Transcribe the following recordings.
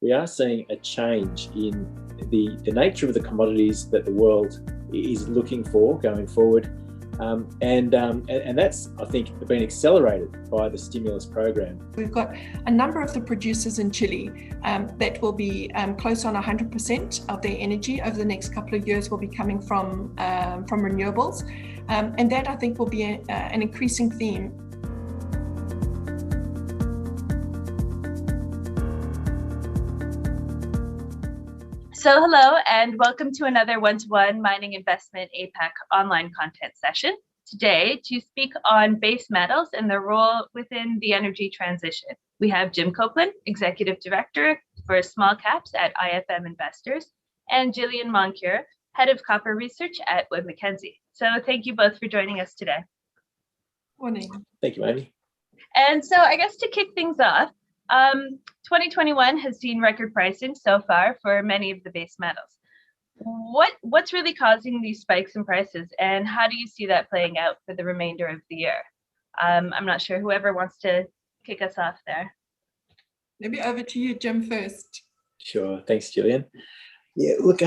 we are seeing a change in the nature of the commodities that the world is looking for going forward. And that's, I think, been accelerated by the stimulus program. We've got a number of the producers in Chile that will be close on 100% of their energy over the next couple of years will be coming from renewables. And that, I think, will be an increasing theme. So hello and welcome to another one-to-one Mining Investment APAC online content session. Today, to speak on base metals and their role within the energy transition, we have Jim Copeland, Executive Director for Small Caps at IFM Investors, and Gillian Moncure, Head of Copper Research at Wood Mackenzie. So thank you both for joining us today. Morning. Thank you, Amy. And so I guess to kick things off, 2021 has seen record pricing so far for many of the base metals. What's really causing these spikes in prices, and how do you see that playing out for the remainder of the year? I'm not sure whoever wants to kick us off there. Maybe over to you, Jim, first. Sure. Thanks, Gillian. Yeah, look,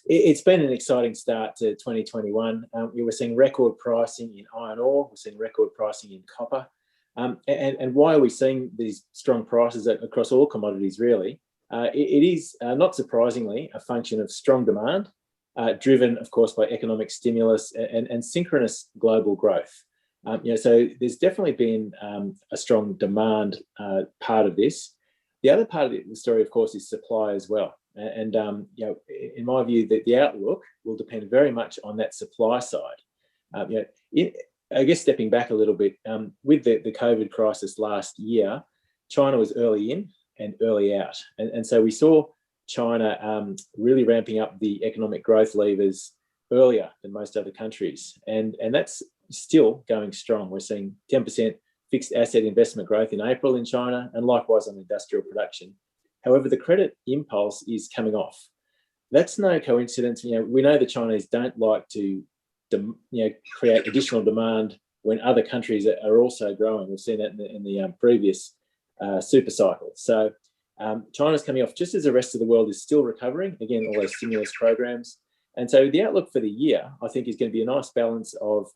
it's been an exciting start to 2021. We're seeing record pricing in iron ore. We're seeing record pricing in copper. And why are we seeing these strong prices across all commodities, really? It is, not surprisingly, a function of strong demand, driven, of course, by economic stimulus and synchronous global growth. So there's definitely been a strong demand part of this. The other part of the story, of course, is supply as well. And in my view, the outlook will depend very much on that supply side. I guess stepping back a little bit, with the COVID crisis last year, China was early in and early out. And so we saw China really ramping up the economic growth levers earlier than most other countries. And that's still going strong. We're seeing 10% fixed asset investment growth in April in China, and likewise on industrial production. However, the credit impulse is coming off. That's no coincidence. We know the Chinese don't like to create additional demand when other countries are also growing. We've seen that in the previous supercycle. So China's coming off just as the rest of the world is still recovering. Again, all those stimulus programs. And so the outlook for the year, I think, is going to be a nice balance of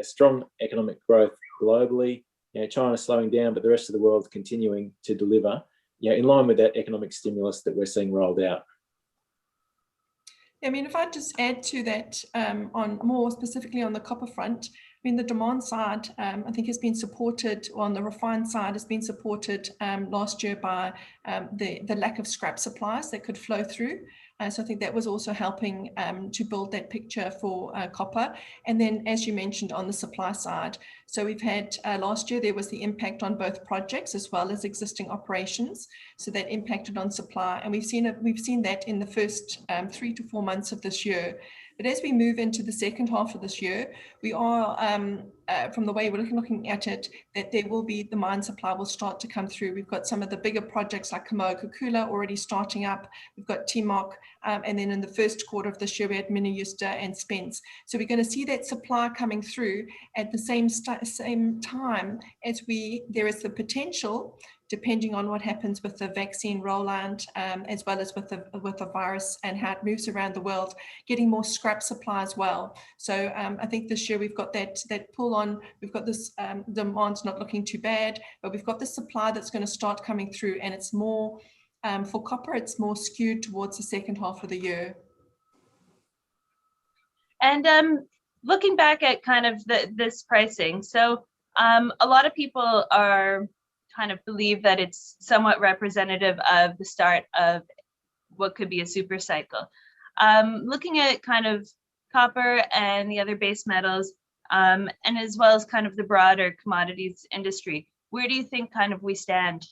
strong economic growth globally. China slowing down, but the rest of the world continuing to deliver, in line with that economic stimulus that we're seeing rolled out. I mean, if I just add to that, on more specifically on the copper front, I mean, the demand side, I think, has been supported, on the refined side, has been supported last year by the lack of scrap supplies that could flow through. So I think that was also helping to build that picture for copper. And then, as you mentioned, on the supply side, so we've had last year, there was the impact on both projects as well as existing operations. So that impacted on supply. And we've seen that in the first 3 to 4 months of this year. But as we move into the second half of this year, we are, from the way we're looking at it, that there will be, the mine supply will start to come through. We've got some of the bigger projects like Kamoa-Kakula already starting up. We've got Timok, and then in the first quarter of this year, we had Minnesota and Spence. So we're going to see that supply coming through at the same time as there is the potential, depending on what happens with the vaccine rollout, as well as with the virus and how it moves around the world, getting more scrap supply as well. So I think this year we've got that pull on. We've got this demand's not looking too bad, but we've got the supply that's going to start coming through, and it's more for copper. It's more skewed towards the second half of the year. And looking back at kind of this pricing, so a lot of people kind of believe that it's somewhat representative of the start of what could be a super cycle. Looking at kind of copper and the other base metals, and as well as kind of the broader commodities industry, where do you think kind of we stand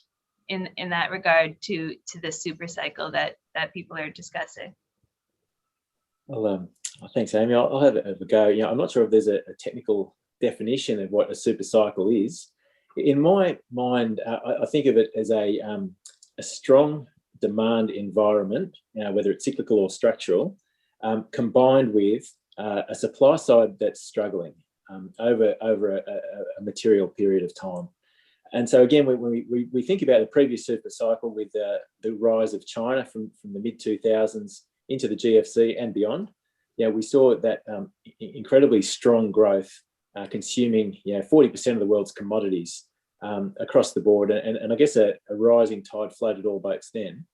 in that regard to this super cycle that people are discussing? Well, thanks, Amy. I'll have a go. I'm not sure if there's a technical definition of what a super cycle is. In my mind, I think of it as a strong demand environment, whether it's cyclical or structural, combined with a supply side that's struggling over a material period of time. And so again, when we think about the previous super cycle with the rise of China from the mid-2000s into the GFC and beyond, we saw that incredibly strong growth, consuming 40% of the world's commodities across the board, and I guess a rising tide floated all boats then.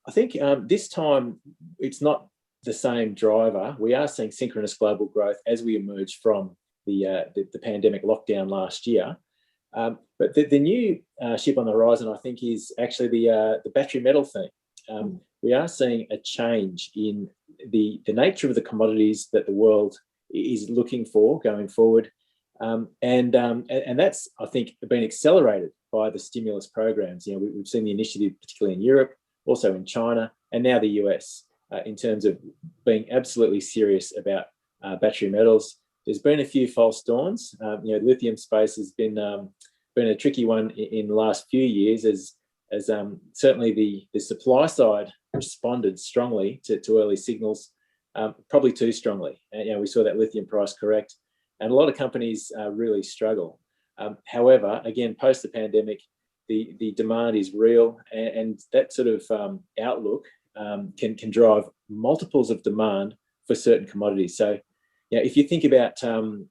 I think this time it's not the same driver. We are seeing synchronous global growth as we emerge from the pandemic lockdown last year. But the new ship on the horizon, I think, is actually the battery metal theme. We are seeing a change in the nature of the commodities that the world is looking for going forward. And that's, I think, been accelerated by the stimulus programs. We've seen the initiative, particularly in Europe, also in China, and now the US, in terms of being absolutely serious about battery metals. There's been a few false dawns. Lithium space has been a tricky one in the last few years, as certainly the supply side responded strongly to early signals, probably too strongly. And we saw that lithium price correct, and a lot of companies really struggle. However, again, post the pandemic, the demand is real, and that sort of outlook can drive multiples of demand for certain commodities. So, if you think about some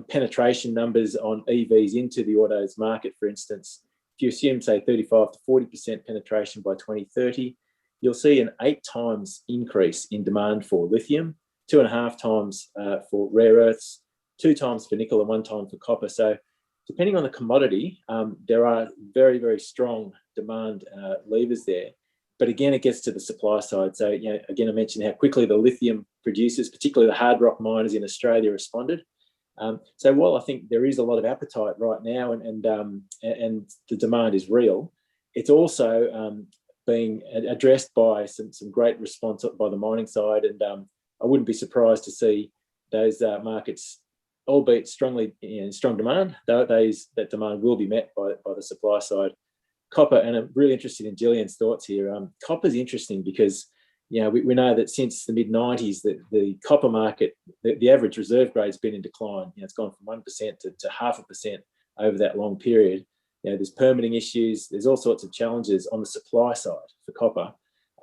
penetration numbers on EVs into the autos market, for instance, if you assume, say, 35 to 40% penetration by 2030, you'll see an 8 times increase in demand for lithium, 2.5 times for rare earths, 2 times for nickel, and 1 time for copper. So depending on the commodity, there are very, very strong demand levers there. But again, it gets to the supply side. So, again, I mentioned how quickly the lithium producers, particularly the hard rock miners in Australia, responded. So while I think there is a lot of appetite right now, and the demand is real, it's also being addressed by some great response by the mining side. And I wouldn't be surprised to see those markets, albeit strongly in strong demand, that demand will be met by the supply side. Copper, and I'm really interested in Gillian's thoughts here. Copper is interesting because we know that since the mid-90s, the copper market, the average reserve grade has been in decline. It's gone from 1% to 0.5% over that long period. There's permitting issues. There's all sorts of challenges on the supply side for copper.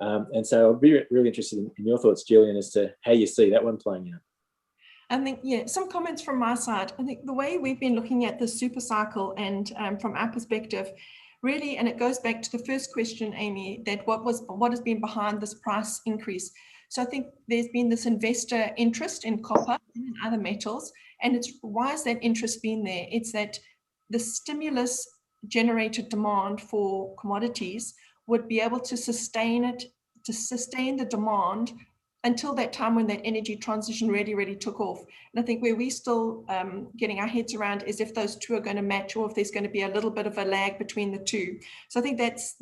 And so I'd be really interested in your thoughts, Gillian, as to how you see that one playing out. I think, some comments from my side. I think the way we've been looking at the super cycle, and from our perspective, really, and it goes back to the first question, Amy, that what has been behind this price increase. So I think there's been this investor interest in copper and other metals, and why has that interest been there? It's that the stimulus generated demand for commodities would be able to sustain the demand until that time when that energy transition really took off. And I think where we're still getting our heads around is if those two are going to match, or if there's going to be a little bit of a lag between the two. So I think that's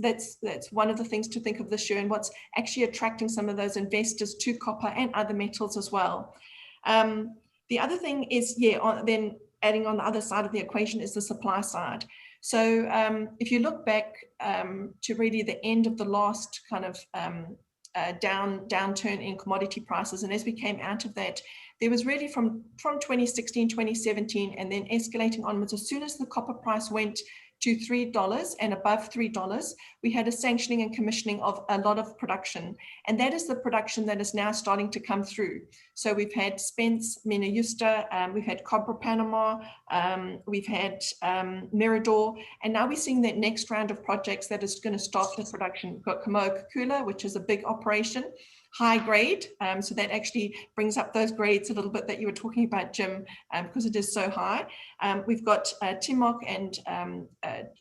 one of the things to think of this year, and what's actually attracting some of those investors to copper and other metals as well. The other thing is, then adding on the other side of the equation is the supply side. So if you look back to really the end of the last kind of downturn in commodity prices, and as we came out of that, there was really from 2016, 2017, and then escalating onwards. As soon as the copper price went to $3 and above $3, we had a sanctioning and commissioning of a lot of production, and that is the production that is now starting to come through. So we've had Spence, Mina Justa, we've had Cobra Panama, we've had Mirador, and now we're seeing that next round of projects that is going to start the production. We've got Kamoa-Kakula, which is a big operation, high grade, so that actually brings up those grades a little bit that you were talking about, Jim, because it is so high. We've got Timok and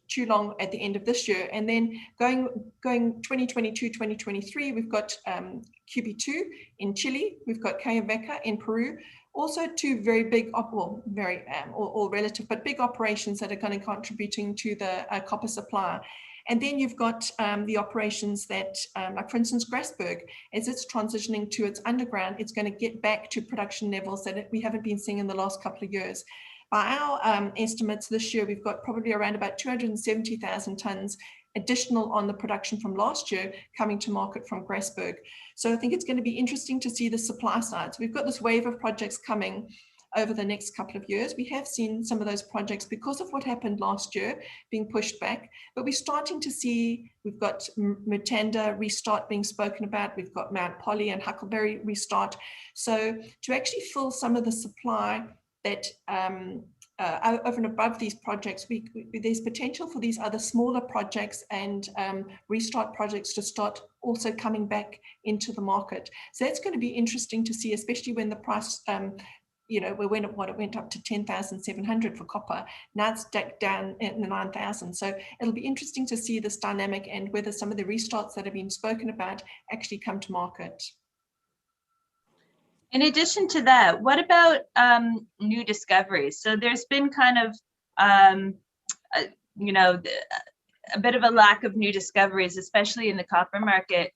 Chulong at the end of this year, and then going 2022, 2023, we've got QB2 in Chile, we've got Quellaveco in Peru. Also two very big, or relative, but big operations that are going to be contributing to the copper supply. And then you've got the operations that, like for instance, Grasberg, as it's transitioning to its underground, it's going to get back to production levels that we haven't been seeing in the last couple of years. By our estimates this year, we've got probably around about 270,000 tonnes additional on the production from last year coming to market from Grasberg. So I think it's going to be interesting to see the supply side. So we've got this wave of projects coming. over the next couple of years. We have seen some of those projects, because of what happened last year, being pushed back, but we're starting to see, we've got Mutanda restart being spoken about, we've got Mount Polly and Huckleberry restart. So to actually fill some of the supply that over and above these projects, there's potential for these other smaller projects and restart projects to start also coming back into the market. So that's going to be interesting to see, especially when the price, you know, it went up to 10,700 for copper. Now it's down in the 9,000. So it'll be interesting to see this dynamic and whether some of the restarts that have been spoken about actually come to market. In addition to that, what about new discoveries? So there's been kind of, you know, a bit of a lack of new discoveries, especially in the copper market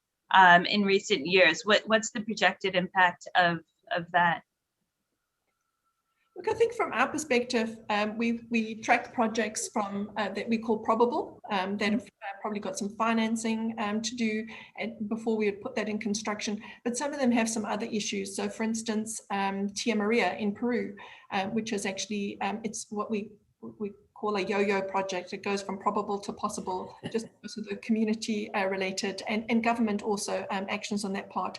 in recent years. What's the projected impact of that? Look, I think from our perspective, we track projects from that we call probable, that have probably got some financing to do before we would put that in construction. But some of them have some other issues. So for instance, Tia Maria in Peru, which is actually, it's what we call a yo-yo project. It goes from probable to possible, just because of the community related and government also actions on that part.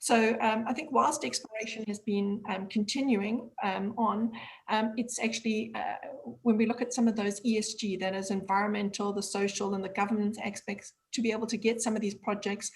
So I think whilst exploration has been continuing on, it's actually, when we look at some of those ESG, that is environmental, the social and the governance aspects, to be able to get some of these projects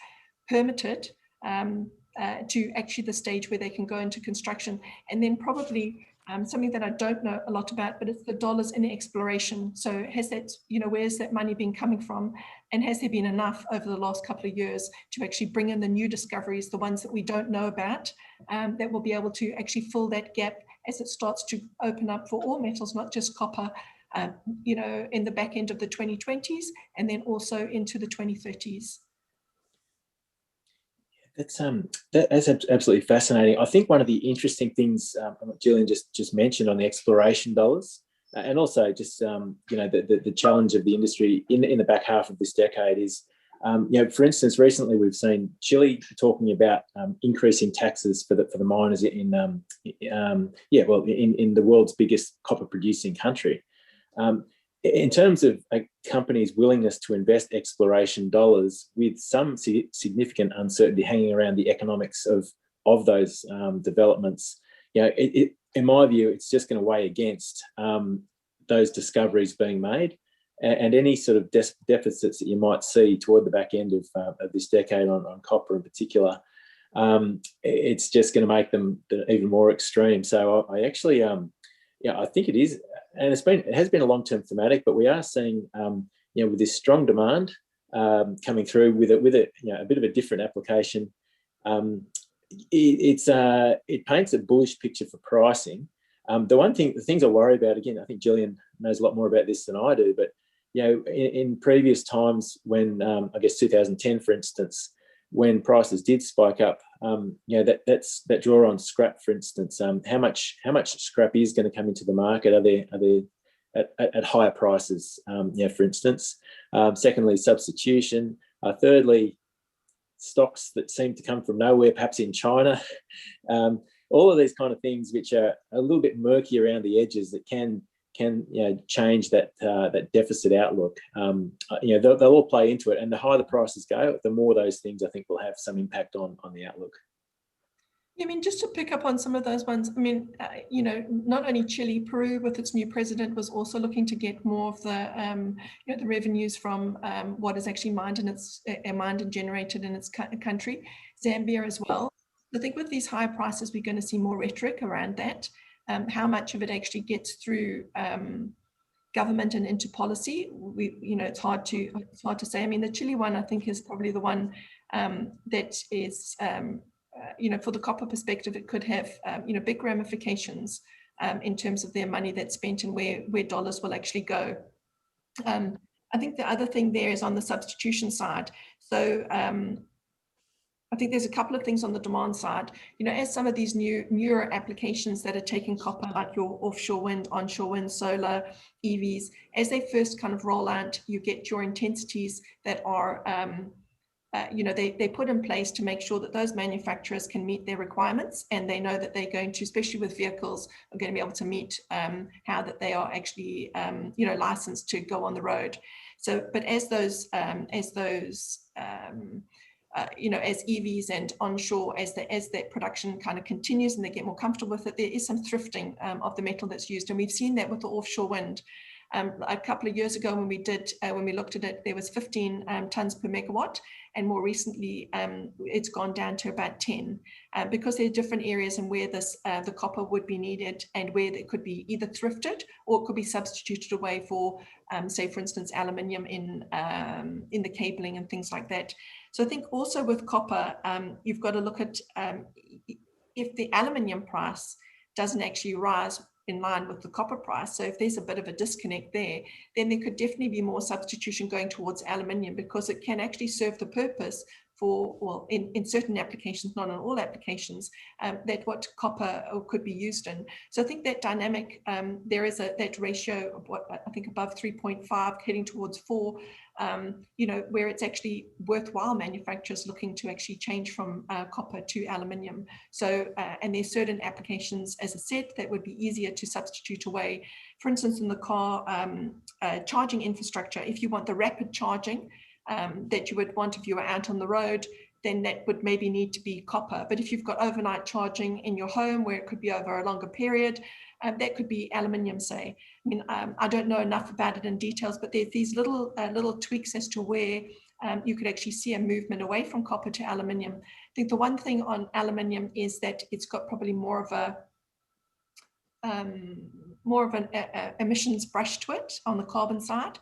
permitted to actually the stage where they can go into construction. And then probably something that I don't know a lot about, but it's the dollars in exploration. So has that, you know, where's that money been coming from? And has there been enough over the last couple of years to actually bring in the new discoveries, the ones that we don't know about, that will be able to actually fill that gap as it starts to open up for all metals, not just copper, you know, in the back end of the 2020s and then also into the 2030s. That's absolutely fascinating. I think one of the interesting things Gillian just mentioned on the exploration dollars, and also just you know, the challenge of the industry in the back half of this decade is, you know, for instance, recently we've seen Chile talking about increasing taxes for the miners in the world's biggest copper producing country. In terms of a company's willingness to invest exploration dollars, with some significant uncertainty hanging around the economics of those developments, you know, in my view, it's just going to weigh against those discoveries being made, and any sort of deficits that you might see toward the back end of this decade on copper in particular. It's just going to make them even more extreme. So I actually, yeah, I think it is. And it has been a long-term thematic, but we are seeing, you know, with this strong demand coming through with a you know, a bit of a different application. It paints a bullish picture for pricing. The things I worry about, again, I think Gillian knows a lot more about this than I do, but you know, in previous times when I guess 2010, for instance, when prices did spike up, you know, that draw on scrap, for instance, how much scrap is going to come into the market? Are they at higher prices? You know, for instance. Secondly, substitution. Thirdly, stocks that seem to come from nowhere, perhaps in China. All of these kind of things which are a little bit murky around the edges that can you know, change that deficit outlook. You know, they'll all play into it, and the higher the prices go, the more those things I think will have some impact on the outlook. I mean, just to pick up on some of those ones, I mean, you know, not only Chile, Peru with its new president was also looking to get more of the, you know, the revenues from what is actually mined and generated in its country. Zambia as well. I think with these higher prices, we're going to see more rhetoric around that. How much of it actually gets through government and into policy, you know, it's hard to say. I mean, the Chile one, I think, is probably the one that is, you know, for the copper perspective, it could have, you know, big ramifications in terms of their money that's spent and where dollars will actually go. I think the other thing there is on the substitution side. So I think there's a couple of things on the demand side. You know, as some of these newer applications that are taking copper, like your offshore wind, onshore wind, solar, EVs, as they first kind of roll out, you get your intensities that are they put in place to make sure that those manufacturers can meet their requirements, and they know that they're going to, especially with vehicles, are going to be able to meet how that they are actually, licensed to go on the road. So, but as EVs and onshore, as that production kind of continues and they get more comfortable with it, there is some thrifting of the metal that's used, and we've seen that with the offshore wind. A couple of years ago, when we looked at it, there was 15 tons per megawatt, and more recently it's gone down to about 10, because there are different areas and where the copper would be needed, and where it could be either thrifted or it could be substituted away for, say for instance, aluminium in the cabling and things like that. So I think also with copper, you've got to look at if the aluminium price doesn't actually rise in line with the copper price. So if there's a bit of a disconnect there, then there could definitely be more substitution going towards aluminium, because it can actually serve the purpose for, well, in certain applications, not in all applications, that what copper could be used in. So I think that dynamic, there is that ratio of what I think above 3.5 heading towards 4, where it's actually worthwhile manufacturers looking to actually change from copper to aluminium. So, and there's certain applications, as I said, that would be easier to substitute away. For instance, in the car charging infrastructure, if you want the rapid charging that you would want if you were out on the road, then that would maybe need to be copper. But if you've got overnight charging in your home, where it could be over a longer period, that could be aluminium, say. I mean, I don't know enough about it in details, but there's these little tweaks as to where you could actually see a movement away from copper to aluminium. I think the one thing on aluminium is that it's got probably more of an emissions brush to it on the carbon side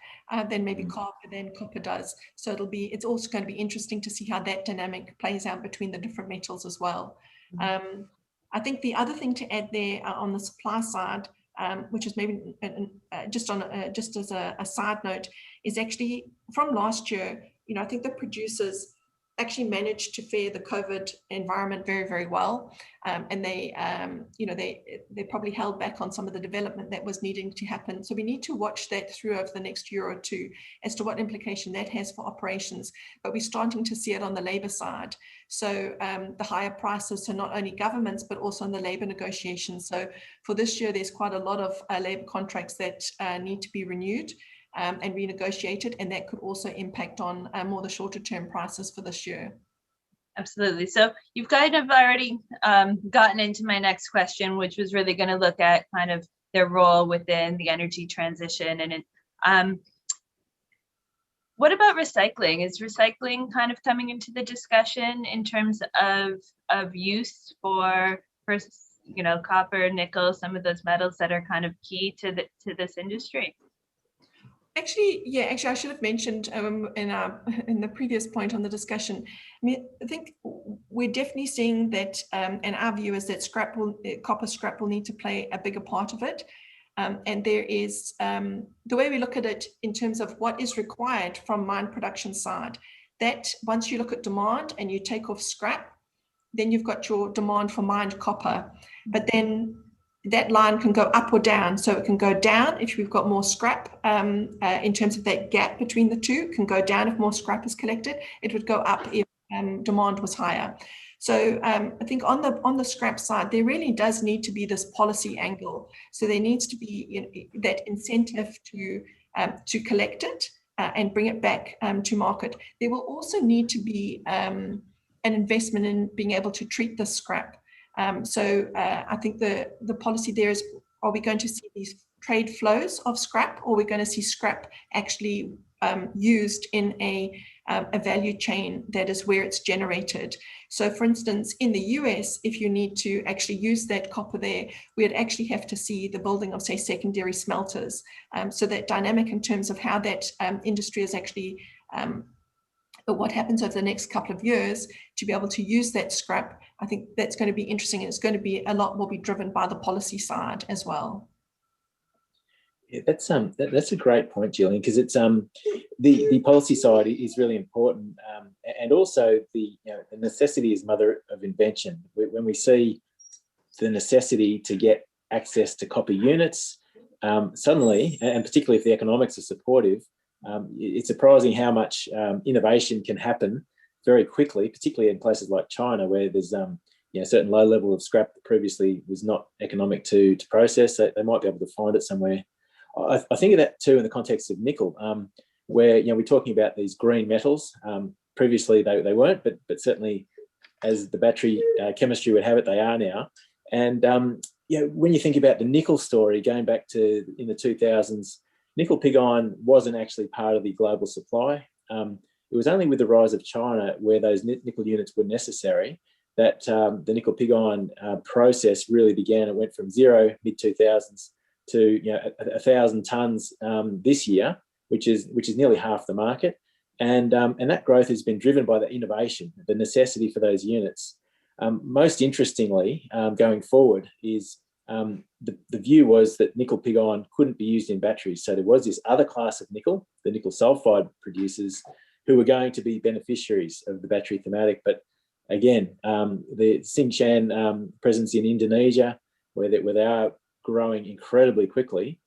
than maybe copper does. So it's also going to be interesting to see how that dynamic plays out between the different metals as well. I think the other thing to add there on the supply side, which is maybe just as a side note, is actually from last year, I think the producers actually managed to fare the COVID environment very, very well. And they probably held back on some of the development that was needing to happen. So we need to watch that through over the next year or two as to what implication that has for operations. But we're starting to see it on the labor side. So the higher prices, so not only governments, but also on the labor negotiations. So for this year, there's quite a lot of labor contracts that need to be renewed and renegotiated, and that could also impact on more the shorter term prices for this year. Absolutely. So you've kind of already gotten into my next question, which was really going to look at kind of their role within the energy transition. And what about recycling? Is recycling kind of coming into the discussion in terms of use for copper, nickel, some of those metals that are kind of key to this industry? Actually, I should have mentioned in the previous point on the discussion. I mean, I think we're definitely seeing that, and our view is that copper scrap will need to play a bigger part of it. And there is, the way we look at it in terms of what is required from mine production side, that once you look at demand and you take off scrap, then you've got your demand for mined copper. But then that line can go up or down. So it can go down if we've got more scrap in terms of that gap between the two, can go down if more scrap is collected. It would go up if demand was higher. So I think on the scrap side, there really does need to be this policy angle. So there needs to be that incentive to collect it and bring it back to market. There will also need to be an investment in being able to treat the scrap. So I think the policy there is, are we going to see these trade flows of scrap, or are we going to see scrap actually used in a value chain that is where it's generated? So for instance, in the US, if you need to actually use that copper there, we'd actually have to see the building of, say, secondary smelters. So that dynamic in terms of how that industry is actually what happens over the next couple of years to be able to use that scrap, I think that's going to be interesting, and it's going to be a lot will be driven by the policy side as well. Yeah, that's a great point, Gillian, because it's the policy side is really important, and also the necessity is mother of invention. When we see the necessity to get access to copper units, suddenly, and particularly if the economics are supportive, it's surprising how much innovation can happen very quickly, particularly in places like China, where there's a certain low level of scrap that previously was not economic to process. So they might be able to find it somewhere. I think of that too in the context of nickel, where we're talking about these green metals. Previously they weren't, but certainly as the battery chemistry would have it, they are now. And when you think about the nickel story going back to in the 2000s, nickel pig iron wasn't actually part of the global supply. It was only with the rise of China, where those nickel units were necessary, that the nickel pig iron process really began. It went from zero mid-2000s to 1,000 tonnes this year, which is nearly half the market. And that growth has been driven by the innovation, the necessity for those units. Most interestingly, going forward, is the view was that nickel pig iron couldn't be used in batteries. So there was this other class of nickel, the nickel sulfide producers, who were going to be beneficiaries of the battery thematic. But again, the Tsingshan presence in Indonesia, where they are growing incredibly quickly,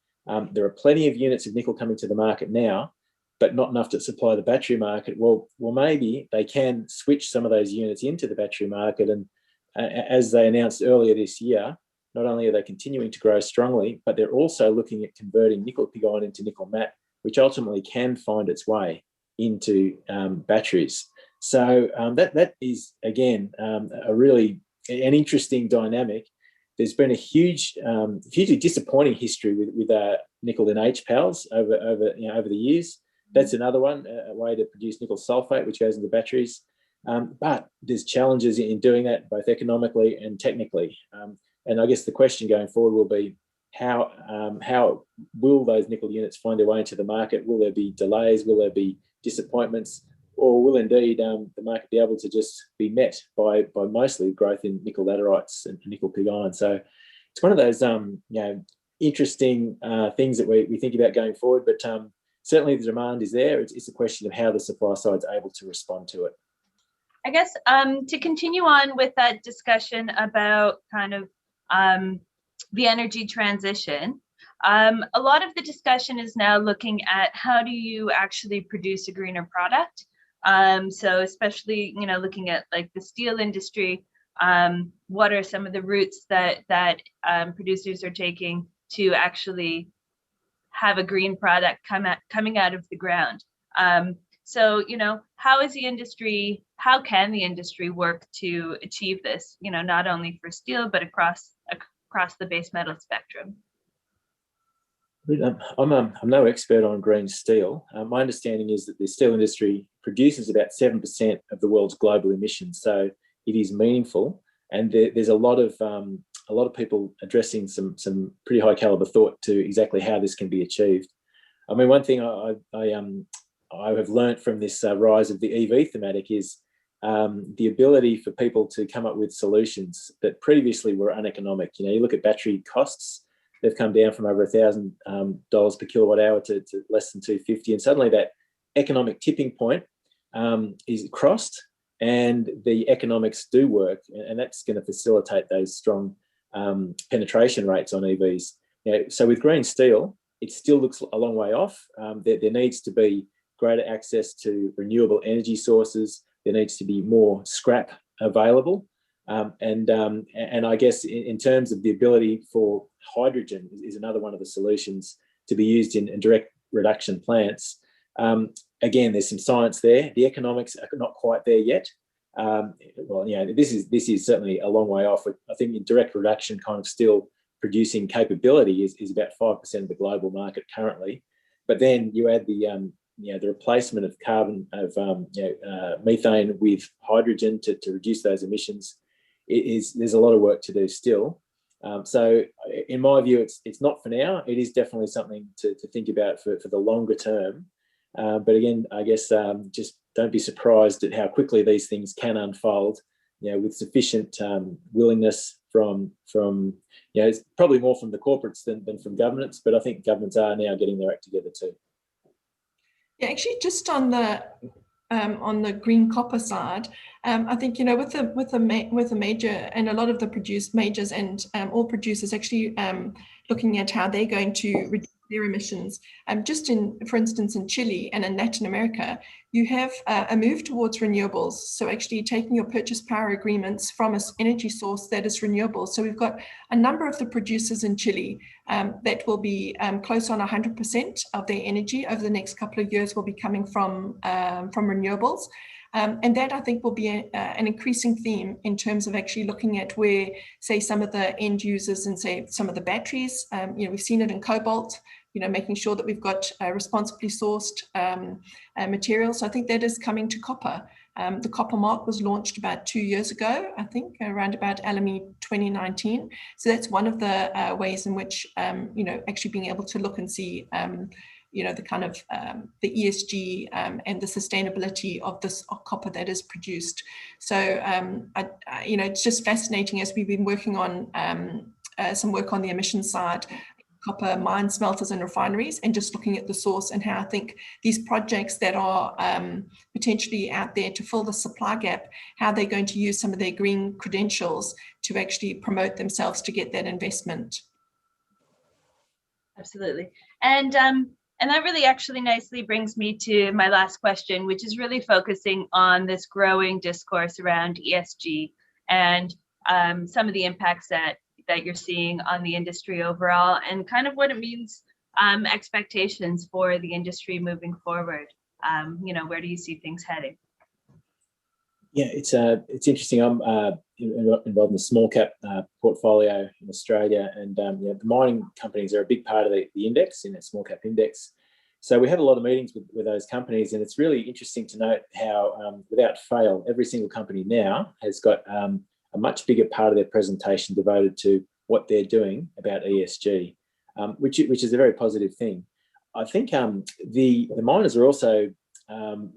there are plenty of units of nickel coming to the market now, but not enough to supply the battery market. Well, maybe they can switch some of those units into the battery market. And as they announced earlier this year, not only are they continuing to grow strongly, but they're also looking at converting nickel pig iron into nickel matte, which ultimately can find its way into batteries. So that is, again, a really an interesting dynamic. There's been a hugely disappointing history with nickel in HPALs over the years. That's another one, a way to produce nickel sulfate, which goes into batteries. But there's challenges in doing that, both economically and technically. And I guess the question going forward will be, how will those nickel units find their way into the market? Will there be delays? Will there be disappointments? Or will indeed the market be able to just be met by mostly growth in nickel laterites and nickel pig iron? So it's one of those interesting things that we think about going forward. But certainly the demand is there. It's a question of how the supply side's able to respond to it. I guess to continue on with that discussion about kind of the energy transition, a lot of the discussion is now looking at how do you actually produce a greener product. So especially, looking at like the steel industry, what are some of the routes that producers are taking to actually have a green product coming out of the ground? So, how can the industry work to achieve this, not only for steel, but across the base metal spectrum? I'm no expert on green steel. My understanding is that the steel industry produces about 7% of the world's global emissions, so it is meaningful. And there's a lot of people addressing some pretty high caliber thought to exactly how this can be achieved. I mean, one thing I have learnt from this rise of the EV thematic is the ability for people to come up with solutions that previously were uneconomic. You look at battery costs. They've come down from over $1,000 per kilowatt hour to less than $250, and suddenly that economic tipping point is crossed, and the economics do work, and that's going to facilitate those strong penetration rates on EVs. So with green steel, it still looks a long way off. There needs to be greater access to renewable energy sources. There needs to be more scrap available. And I guess in terms of the ability for hydrogen is another one of the solutions to be used in direct reduction plants. Again, there's some science there. The economics are not quite there yet. This is certainly a long way off. I think in direct reduction kind of steel producing capability is about 5% of the global market currently. But then you add the replacement of carbon, of methane with hydrogen to reduce those emissions. There's a lot of work to do still. So in my view, it's not for now. It is definitely something to think about for the longer term. But again, I guess just don't be surprised at how quickly these things can unfold, with sufficient willingness from it's probably more from the corporates than from governments, but I think governments are now getting their act together too. Yeah, actually, just on the green copper side, I think with the major and a lot of the majors and all producers actually looking at how they're going to reduce their emissions. Just for instance, in Chile and in Latin America, you have a move towards renewables. So actually taking your purchase power agreements from an energy source that is renewable. So we've got a number of the producers in Chile that will be close on 100% of their energy over the next couple of years will be coming from renewables. And that, I think, will be an increasing theme in terms of actually looking at where, say, some of the end users and, say, some of the batteries, we've seen it in cobalt, making sure that we've got responsibly sourced materials. So I think that is coming to copper. The copper mark was launched about 2 years ago, I think, around about LME 2019. So that's one of the ways in which, actually being able to look and see the kind of the ESG and the sustainability of this copper that is produced. So, it's just fascinating as we've been working on some work on the emissions side, copper mine smelters and refineries, and just looking at the source and how I think these projects that are potentially out there to fill the supply gap, how they're going to use some of their green credentials to actually promote themselves to get that investment. Absolutely. And that really actually nicely brings me to my last question, which is really focusing on this growing discourse around ESG and some of the impacts that you're seeing on the industry overall, and kind of what it means, expectations for the industry moving forward. Where do you see things heading? Yeah, it's interesting. I'm involved in the small cap portfolio in Australia, and the mining companies are a big part of the index, in that small cap index. So we have a lot of meetings with those companies, and it's really interesting to note how, without fail, every single company now has got a much bigger part of their presentation devoted to what they're doing about ESG, which is a very positive thing. I think the miners are also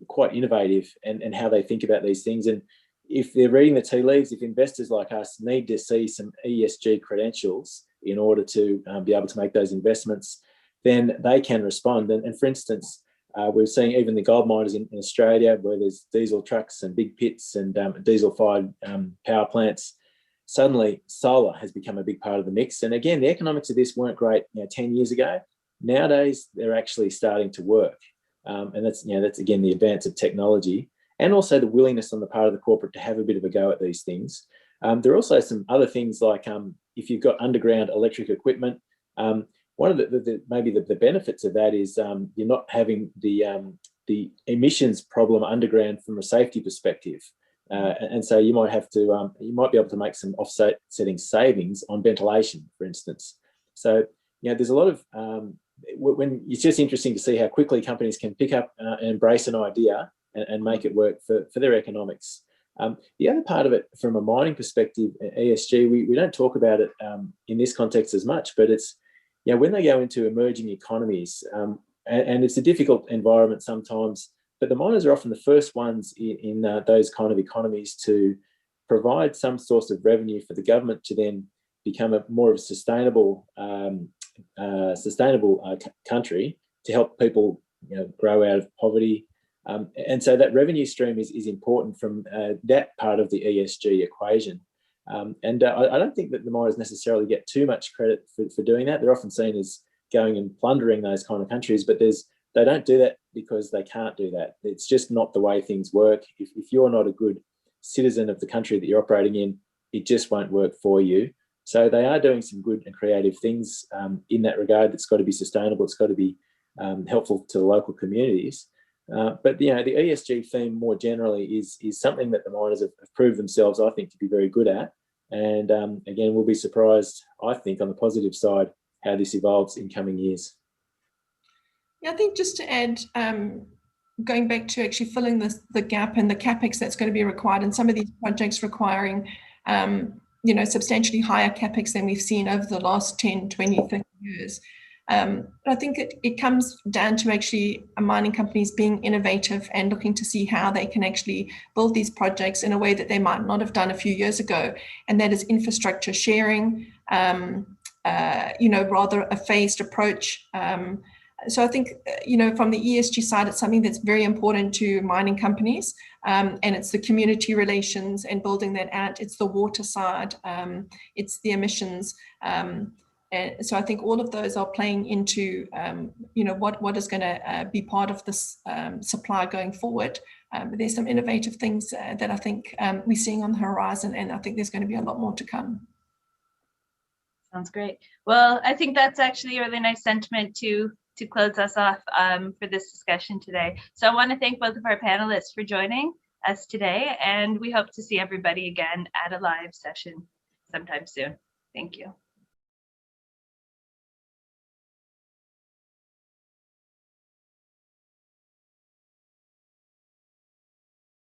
quite innovative and how they think about these things. And if they're reading the tea leaves, if investors like us need to see some ESG credentials in order to be able to make those investments, then they can respond. And for instance, we're seeing even the gold miners in Australia, where there's diesel trucks and big pits and diesel-fired power plants. Suddenly, solar has become a big part of the mix. And again, the economics of this weren't great 10 years ago. Nowadays, they're actually starting to work. And that's again the advance of technology, and also the willingness on the part of the corporate to have a bit of a go at these things. There are also some other things like if you've got underground electric equipment, one of the benefits of that is you're not having the emissions problem underground from a safety perspective, and so you might be able to make some offsetting savings on ventilation, for instance. So there's a lot of when it's just interesting to see how quickly companies can pick up and embrace an idea and make it work for their economics. The other part of it, from a mining perspective, ESG, we don't talk about it in this context as much, but it's when they go into emerging economies, and it's a difficult environment sometimes, but the miners are often the first ones in those kind of economies to provide some source of revenue for the government to then become more of a sustainable country, to help people grow out of poverty. And so that revenue stream is important from that part of the ESG equation. And I don't think that the miners necessarily get too much credit for doing that. They're often seen as going and plundering those kind of countries, but they don't do that because they can't do that. It's just not the way things work. If you're not a good citizen of the country that you're operating in, it just won't work for you. So they are doing some good and creative things in that regard. It's got to be sustainable. It's got to be helpful to the local communities. But the ESG theme more generally is something that the miners have proved themselves, I think, to be very good at. And again, we'll be surprised, I think, on the positive side, how this evolves in coming years. Yeah, I think just to add, going back to actually filling the gap and the capex that's going to be required, and some of these projects requiring substantially higher capex than we've seen over the last 10, 20, 30 years. I think it comes down to actually mining companies being innovative and looking to see how they can actually build these projects in a way that they might not have done a few years ago. And that is infrastructure sharing, rather a phased approach. So I think, from the ESG side, it's something that's very important to mining companies, and it's the community relations and building that out. It's the water side, it's the emissions. And so I think all of those are playing into, what is going to be part of this supply going forward. There's some innovative things that I think we're seeing on the horizon, and I think there's going to be a lot more to come. Sounds great. Well, I think that's actually a really nice sentiment to close us off for this discussion today. So I want to thank both of our panelists for joining us today, and we hope to see everybody again at a live session sometime soon. Thank you.